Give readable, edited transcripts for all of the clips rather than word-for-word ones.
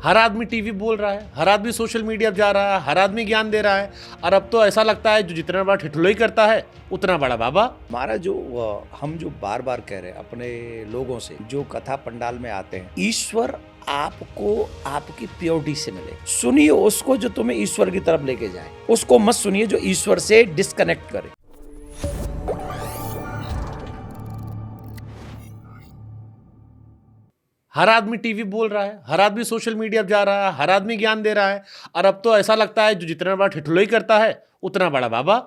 हर आदमी टीवी बोल रहा है, हर आदमी सोशल मीडिया पे जा रहा है, हर आदमी ज्ञान दे रहा है। और अब तो ऐसा लगता है जो जितना बड़ा ठिठुलोई करता है उतना बड़ा बाबा। हमारा जो हम जो बार बार कह रहे हैं अपने लोगों से जो कथा पंडाल में आते हैं, ईश्वर आपको आपकी प्योरिटी से मिले। सुनिए उसको जो तुम्हें ईश्वर की तरफ लेके जाए, उसको मत सुनिए जो ईश्वर से डिस्कनेक्ट करे। हर आदमी टीवी बोल रहा है, हर आदमी सोशल मीडिया पे जा रहा है, हर आदमी ज्ञान दे रहा है। और अब तो ऐसा लगता है जो जितना बड़ा ठिठुलोई करता है उतना बड़ा बाबा।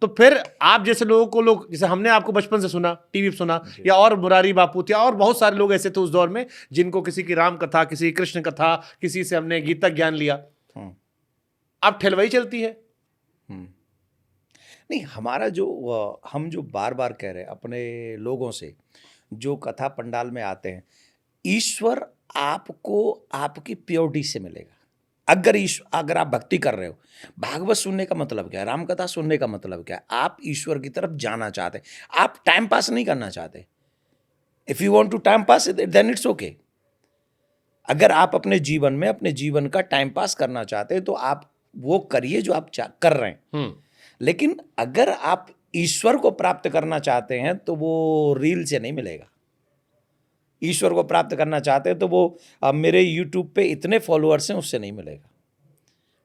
तो फिर आप जैसे लोगों को लोग, जैसे हमने आपको बचपन से सुना, टीवी पे सुना, या और मुरारी बापू थे और बहुत सारे लोग ऐसे थे उस दौर में जिनको किसी की राम कथा, किसी की कृष्ण कथा, किसी से हमने गीता ज्ञान लिया। अब ठेलवाई चलती है। नहीं, हमारा जो हम जो बार बार कह रहे हैं अपने लोगों से जो कथा पंडाल में आते हैं, ईश्वर आपको आपकी प्योरिटी से मिलेगा। अगर आप भक्ति कर रहे हो, भागवत सुनने का मतलब क्या है, राम कथा सुनने का मतलब क्या है, आप ईश्वर की तरफ जाना चाहते हैं, आप टाइम पास नहीं करना चाहते। If you want to time pass then it's okay. अगर आप अपने जीवन में अपने जीवन का टाइम पास करना चाहते हैं तो आप वो करिए जो आप कर रहे हैं। लेकिन अगर आप ईश्वर को प्राप्त करना चाहते हैं तो वो रील से नहीं मिलेगा। ईश्वर को प्राप्त करना चाहते हैं तो वो मेरे यूट्यूब पे इतने फॉलोअर्स हैं उससे नहीं मिलेगा,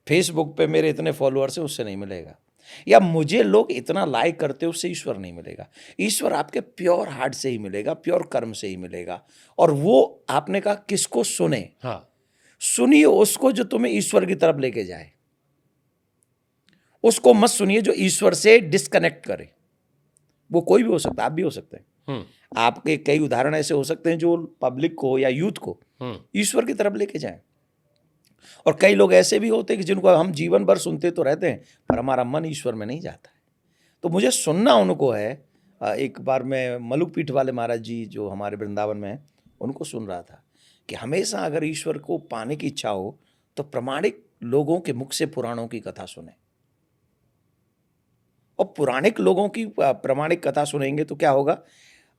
फेसबुक पे मेरे इतने फॉलोअर्स हैं उससे नहीं मिलेगा, या मुझे लोग इतना लाइक करते हैं उससे ईश्वर नहीं मिलेगा। ईश्वर आपके प्योर हार्ट से ही मिलेगा, प्योर कर्म से ही मिलेगा। और वो आपने कहा किसको सुने, हाँ, सुनिए उसको जो तुम्हें ईश्वर की तरफ लेके जाए। उसको मत सुनिए जो ईश्वर से डिस्कनेक्ट करे। वो कोई भी हो सकता है, आप भी हो सकते हैं। आपके कई उदाहरण ऐसे हो सकते हैं जो पब्लिक को या यूथ को ईश्वर की तरफ लेके जाएं। और कई लोग ऐसे भी होते हैं कि जिनको हम जीवन भर सुनते तो रहते हैं पर हमारा मन ईश्वर में नहीं जाता है। तो मुझे सुनना उनको है। एक बार मैं मलुक पीठ वाले महाराज जी जो हमारे वृंदावन में हैं उनको सुन रहा था कि हमेशा अगर ईश्वर को पाने की इच्छा हो तो प्रामाणिक लोगों के मुख से पुराणों की कथा सुने। और पुराणिक लोगों की प्रामाणिक कथा सुनेंगे तो क्या होगा,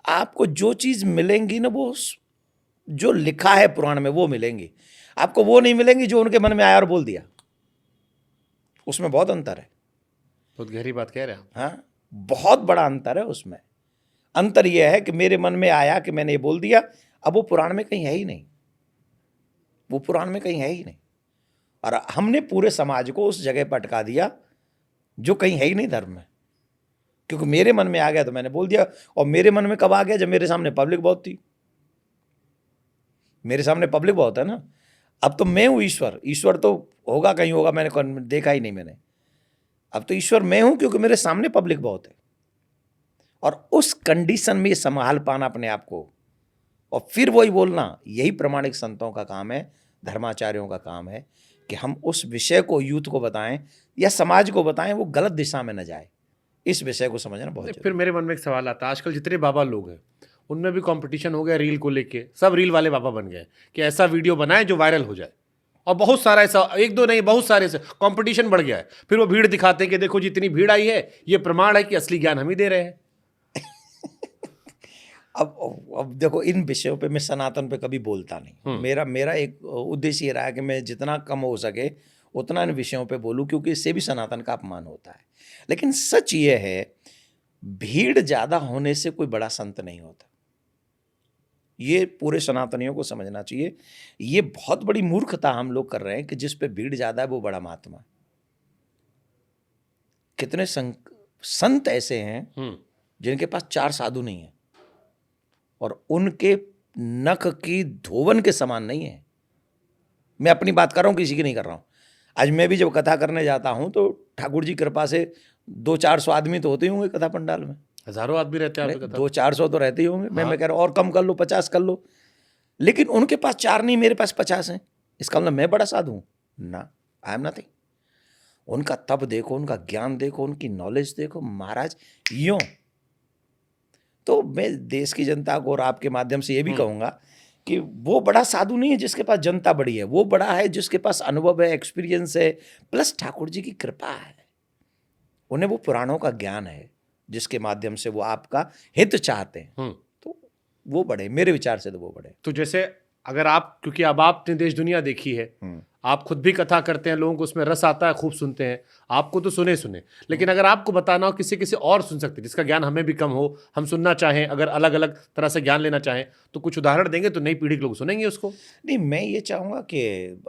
आपको जो चीज मिलेंगी ना वो जो लिखा है पुराण में वो मिलेंगी। आपको वो नहीं मिलेंगी जो उनके मन में आया और बोल दिया। उसमें बहुत अंतर है। बहुत गहरी बात कह रहे हैं। हाँ, बहुत बड़ा अंतर है उसमें। अंतर यह है कि मेरे मन में आया कि मैंने ये बोल दिया, अब वो पुराण में कहीं है ही नहीं, वो पुराण में कहीं है ही नहीं। और हमने पूरे समाज को उस जगह पर अटका दिया जो कहीं है ही नहीं धर्म में, क्योंकि मेरे मन में आ गया तो मैंने बोल दिया। और मेरे मन में कब आ गया, जब मेरे सामने पब्लिक बहुत थी। मेरे सामने पब्लिक बहुत है ना। अब तो मैं हूं ईश्वर, ईश्वर तो होगा कहीं होगा, मैंने देखा ही नहीं मैंने। अब तो ईश्वर मैं हूं क्योंकि मेरे सामने पब्लिक बहुत है। और उस कंडीशन में संभाल पाना अपने आप को और फिर वही बोलना, यही प्रामाणिक संतों का काम है, धर्माचार्यों का काम है कि हम उस विषय को यूथ को बताएं या समाज को बताएं, वो गलत दिशा में न जाए। इस विषय को समझना बहुत जरूरी। फिर मेरे मन में एक सवाल आता है, आजकल जितने बाबा लोग हैं उनमें भी कंपटीशन हो गया रील को लेके। सब रील वाले बाबा बन गए कि ऐसा वीडियो बनाए जो वायरल हो जाए। और बहुत सारा ऐसा, एक दो नहीं, बहुत सारे ऐसे कंपटीशन बढ़ गया है। फिर वो भीड़ दिखाते हैं कि देखो जितनी भीड़ आई है ये प्रमाण है कि असली ज्ञान हम ही दे रहे हैं। अब देखो, इन विषयों पे मैं सनातन पे कभी बोलता नहीं। मेरा एक उद्देश्य ये रहा है कि मैं जितना कम हो सके उतना इन विषयों पे बोलूं, क्योंकि इससे भी सनातन का अपमान होता है। लेकिन सच ये है, भीड़ ज्यादा होने से कोई बड़ा संत नहीं होता। ये पूरे सनातनियों को समझना चाहिए। ये बहुत बड़ी मूर्खता हम लोग कर रहे हैं कि जिस पे भीड़ ज्यादा है वो बड़ा महात्मा है। कितने संत ऐसे हैं जिनके पास 4 साधु नहीं है और उनके नख की धोवन के समान नहीं है। मैं अपनी बात कर रहा हूं, किसी की नहीं कर रहा हूं। आज मैं भी जब कथा करने जाता हूं तो ठाकुर जी कृपा से 200-400 आदमी तो होते ही होंगे कथा पंडाल में। हजारों आदमी रहते हैं। 200-400 तो रहते ही होंगे। मैं कह रहा हूं और कम कर लो, 50 कर लो। लेकिन उनके पास 4 नहीं, मेरे पास 50 हैं। इसका मतलब मैं बड़ा साधु हूं ना? I am nothing. उनका तप देखो, उनका ज्ञान देखो, उनकी नॉलेज देखो महाराज। यूं तो मैं देश की जनता को और आपके माध्यम से ये भी कहूंगा कि वो बड़ा साधु नहीं है जिसके पास जनता बड़ी है। वो बड़ा है जिसके पास अनुभव है, एक्सपीरियंस है, प्लस ठाकुर जी की कृपा है। उन्हें वो पुराणों का ज्ञान है जिसके माध्यम से वो आपका हित चाहते हैं। तो वो बड़े, मेरे विचार से तो वो बड़े। तो जैसे अगर आप, क्योंकि अब आपने देश दुनिया देखी है, आप खुद भी कथा करते हैं, लोगों को उसमें रस आता है, खूब सुनते हैं, आपको तो सुने सुने, लेकिन अगर आपको बताना हो किसी किसी और सुन सकते हैं जिसका ज्ञान हमें भी कम हो, हम सुनना चाहें, अगर अलग अलग तरह से ज्ञान लेना चाहें, तो कुछ उदाहरण देंगे तो नई पीढ़ी के लोग सुनेंगे उसको। नहीं, मैं ये चाहूँगा कि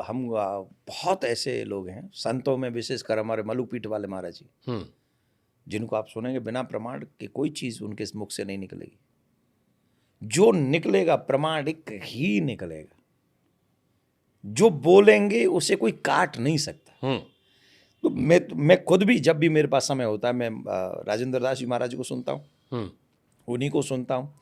हम बहुत ऐसे लोग हैं संतों में, विशेषकर हमारे मलुकपीठ वाले महाराज जी, जिनको आप सुनेंगे बिना प्रमाण के कोई चीज़ उनके मुख से नहीं निकलेगी। जो निकलेगा प्रमाणिक ही निकलेगा, जो बोलेंगे उसे कोई काट नहीं सकता। तो मैं खुद भी जब भी मेरे पास समय होता है, मैं राजेंद्र दास जी महाराज को सुनता हूँ, उन्हीं को सुनता हूँ,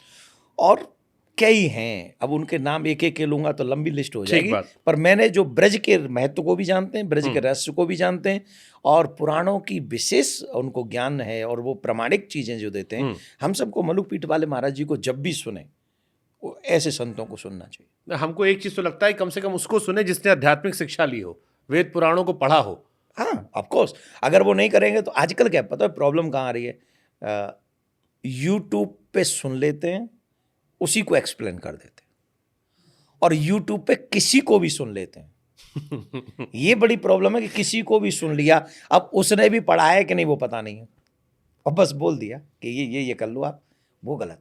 और कई हैं, अब उनके नाम एक एक के लूंगा तो लंबी लिस्ट हो जाएगी, पर मैंने जो ब्रज के महत्व को भी जानते हैं, ब्रज के रहस्य को भी जानते हैं, और पुराणों की विशेष उनको ज्ञान है, और वो प्रमाणिक चीजें जो देते हैं, हम सबको मलुकपीठ वाले महाराज जी को जब भी सुने, वो ऐसे संतों को सुनना चाहिए। हमको एक चीज तो लगता है, कम से कम उसको सुने जिसने आध्यात्मिक शिक्षा ली हो, वेद पुराणों को पढ़ा हो। हाँ, ऑफ कोर्स, अगर वो नहीं करेंगे तो आजकल क्या पता है प्रॉब्लम कहाँ आ रही है, यूट्यूब पे सुन लेते हैं, उसी को एक्सप्लेन कर देते हैं, और यूट्यूब पे किसी को भी सुन लेते हैं। ये बड़ी प्रॉब्लम है कि किसी को भी सुन लिया, अब उसने भी पढ़ा है कि नहीं वो पता नहीं है, और बस बोल दिया कि ये कर लो आप, वो गलत है।